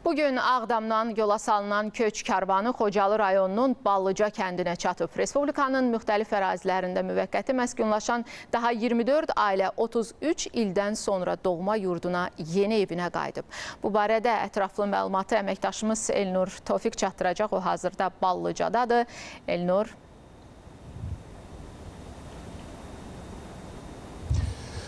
Bugün Ağdamdan yola salınan köç karvanı Xocalı rayonunun Ballıca kəndinə çatıb. Respublikanın müxtəlif ərazilərində müvəqqəti məskunlaşan daha 24 ailə 33 ildən sonra doğma yurduna, yeni evinə qayıdıb. Bu barədə ətraflı məlumatı əməkdaşımız Elnur Tofiq çatdıracaq. O hazırda Ballıcadadır. Elnur.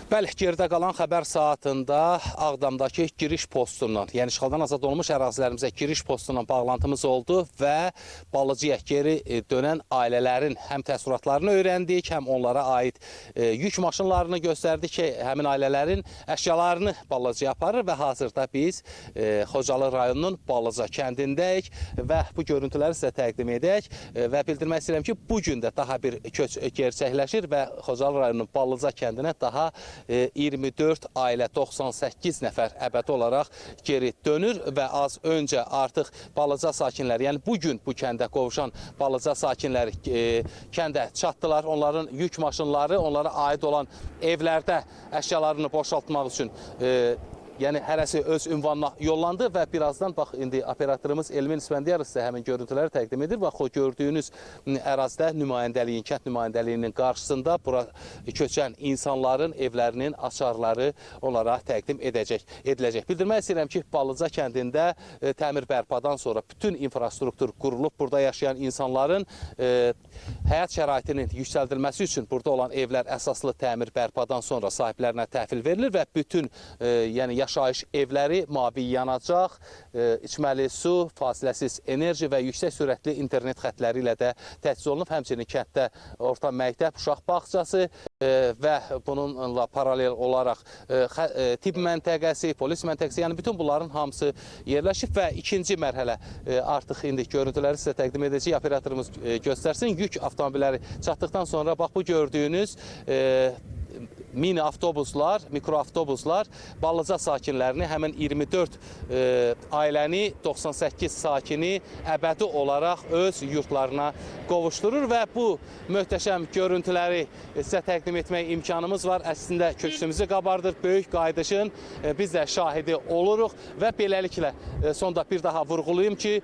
Bəli, geridə qalan xəbər saatında Ağdamdakı giriş postundan, yəni işğaldan azad olmuş ərazilərimizə giriş postundan bağlantımız oldu və Ballıcaya geri dönən ailələrin həm təəssüratlarını öyrəndik, həm onlara aid yük maşınlarını göstərdik ki, həmin ailələrin əşyalarını Ballıcaya aparır və hazırda biz Xocalı rayonunun Ballıca kəndindəyik və bu görüntüləri sizə təqdim edək və bildirmək istəyirəm ki, bugün də daha bir köç gerçəkləşir və Xocalı rayonunun Ballıca kəndinə daha 24 ailə 98 nəfər əbədi olaraq geri dönür və az öncə artıq Ballıca sakinləri, yəni bugün bu kəndə qovuşan Ballıca sakinləri kəndə çatdılar. Onların yük maşınları onlara aid olan evlərdə əşyalarını boşaltmaq üçün yəni hərəsi öz ünvanına yollandı və birazdan bax indi operatorumuz Elmin İspəndiyar sizə həmin görüntüləri təqdim edir. Bax o gördüyünüz ərazidə nümayəndəliyin, kənd nümayəndəliyinin qarşısında bura köçən insanların evlərinin açarları onlara təqdim ediləcək. Bildirmək istəyirəm ki, Ballıca kəndində təmir bərpadan sonra bütün infrastruktur qurulub. Burada yaşayan insanların həyat şəraitinin yüksəldilməsi üçün burada olan evlər əsaslı təmir bərpadan sonra sahiblərinə təhvil verilir və bütün yəni yaşayış evləri mavi yanacaq, içməli su, fasiləsiz enerji və yüksək sürətli internet xətləri ilə də təchiz olunub. Həmçinin kənddə orta məktəb, uşaq bağçası və bununla paralel olaraq tibb məntəqəsi, polis məntəqəsi, yəni bütün bunların hamısı yerləşib və ikinci mərhələ artıq indi görüntüləri sizə təqdim edəcək, operatorumuz göstərsin. Yük avtomobilləri çatdıqdan sonra bax bu gördüyünüz mini avtobuslar, mikroavtobuslar Ballıca sakinlərini, həmin 24 ailəni, 98 sakini əbədi olaraq öz yurtlarına qovuşdurur və bu möhtəşəm görüntüləri sizə təqdim etmək imkanımız var. Əslində köksümüzü qabardır, böyük qayıdışın biz də şahidi oluruq və beləliklə sonda bir daha vurğulayım ki,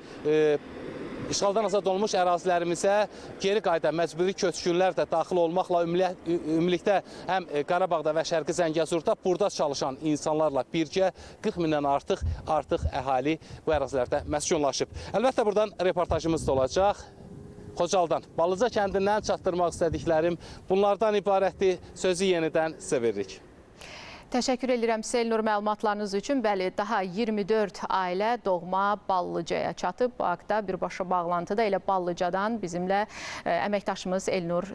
İşğaldan azad olmuş ərazilərimizə geri qayıdan məcburi köçkünlər də daxil olmaqla ümumilikdə həm Qarabağda və Şərqi Zəngəzurda burada çalışan insanlarla birgə 40 mindən artıq əhali bu ərazilərdə məskunlaşıb. Əlbəttə buradan reportajımız da olacaq. Xocalıdan, Ballıca kəndindən çatdırmaq istədiklərim bunlardan ibarətdir. Sözü yenidən sizə veririk. Təşəkkür edirəm Elnur məlumatlarınız üçün. Bəli, daha 24 ailə doğma Ballıcaya çatıb. Bu haqda birbaşa bağlantıda elə Ballıcadan bizimlə əməkdaşımız Elnur